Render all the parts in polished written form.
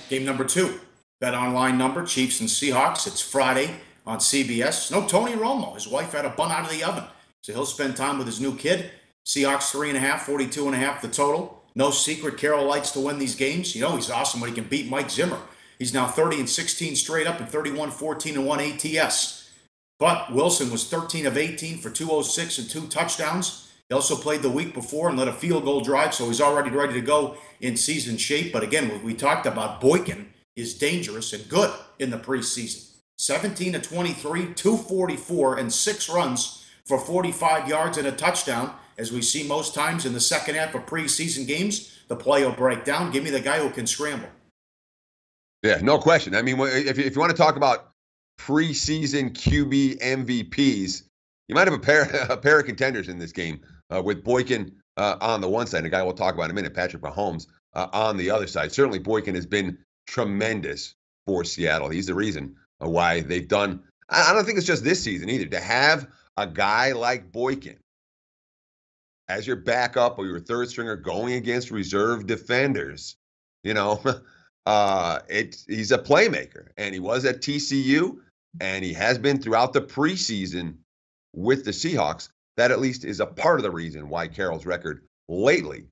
Game number 2. Bet online number, Chiefs and Seahawks. It's Friday on CBS. No Tony Romo. His wife had a bun out of the oven. So he'll spend time with his new kid. Seahawks 3.5, 42.5 the total. No secret, Carroll likes to win these games. You know he's awesome when he can beat Mike Zimmer. He's now 30-16 straight up and 31-14-1 ATS. But Wilson was 13 of 18 for 206 and 2 touchdowns. He also played the week before and led a field goal drive, so he's already ready to go in season shape. But again, we talked about Boykin is dangerous and good in the preseason. 17 of 23, 244, and 6 runs for 45 yards and a touchdown. As we see most times in the second half of preseason games, the play will break down. Give me the guy who can scramble. Yeah, no question. I mean, if you want to talk about preseason QB MVPs, you might have a pair of contenders in this game with Boykin on the one side, a guy we'll talk about in a minute, Patrick Mahomes, on the other side. Certainly Boykin has been tremendous for Seattle. He's the reason why they've done, I don't think it's just this season either, to have a guy like Boykin as your backup or your third stringer going against reserve defenders. You know, he's a playmaker, and he was at TCU, and he has been throughout the preseason with the Seahawks. That at least is a part of the reason why Carroll's record lately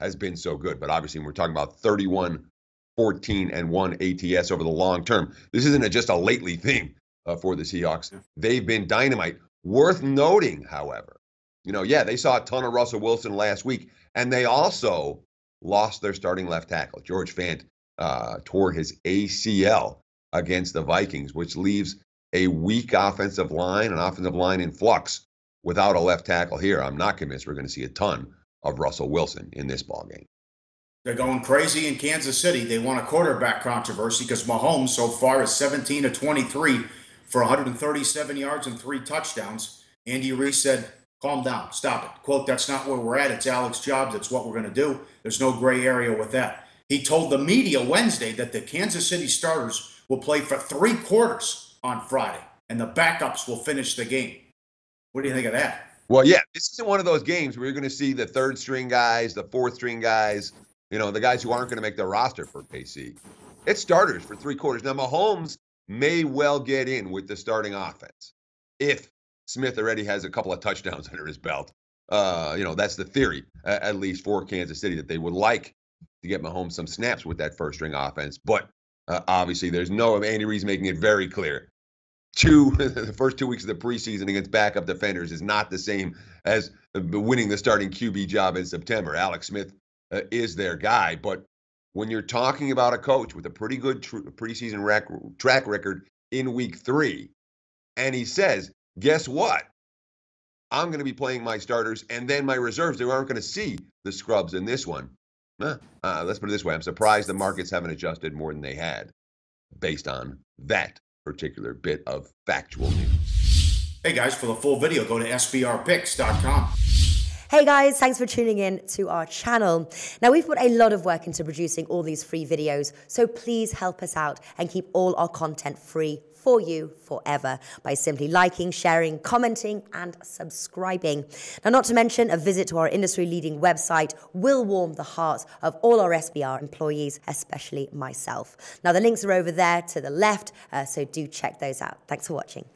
has been so good. But obviously, we're talking about 31-14-1 ATS over the long term. This isn't just a lately thing for the Seahawks. They've been dynamite. Worth noting, however, they saw a ton of Russell Wilson last week, and they also lost their starting left tackle. George Fant tore his ACL against the Vikings, which leaves a weak offensive line, an offensive line in flux. Without a left tackle here, I'm not convinced we're going to see a ton of Russell Wilson in this ballgame. They're going crazy in Kansas City. They want a quarterback controversy because Mahomes so far is 17 of 23 for 137 yards and 3 touchdowns. Andy Reid said, calm down, stop it. Quote, that's not where we're at. It's Alex Jobs. That's what we're going to do. There's no gray area with that. He told the media Wednesday that the Kansas City starters will play for 3 quarters on Friday, and the backups will finish the game. What do you think of that? Well, yeah, this isn't one of those games where you're going to see the third string guys, the fourth string guys, the guys who aren't going to make the roster for KC. It's starters for 3 quarters. Now, Mahomes may well get in with the starting offense if Smith already has a couple of touchdowns under his belt. That's the theory, at least for Kansas City, that they would like to get Mahomes some snaps with that first string offense. But obviously, there's Andy Reid's making it very clear. The first 2 weeks of the preseason against backup defenders is not the same as winning the starting QB job in September. Alex Smith is their guy. But when you're talking about a coach with a pretty good preseason track record in week 3, and he says, guess what? I'm going to be playing my starters and then my reserves. They aren't going to see the scrubs in this one. Let's put it this way. I'm surprised the markets haven't adjusted more than they had based on that particular bit of factual news. Hey guys, for the full video, go to sbrpicks.com. Hey guys, thanks for tuning in to our channel. Now, we've put a lot of work into producing all these free videos, so please help us out and keep all our content free for you forever by simply liking, sharing, commenting, and subscribing. Now, not to mention, a visit to our industry-leading website will warm the hearts of all our SBR employees, especially myself. Now, the links are over there to the left, so do check those out. Thanks for watching.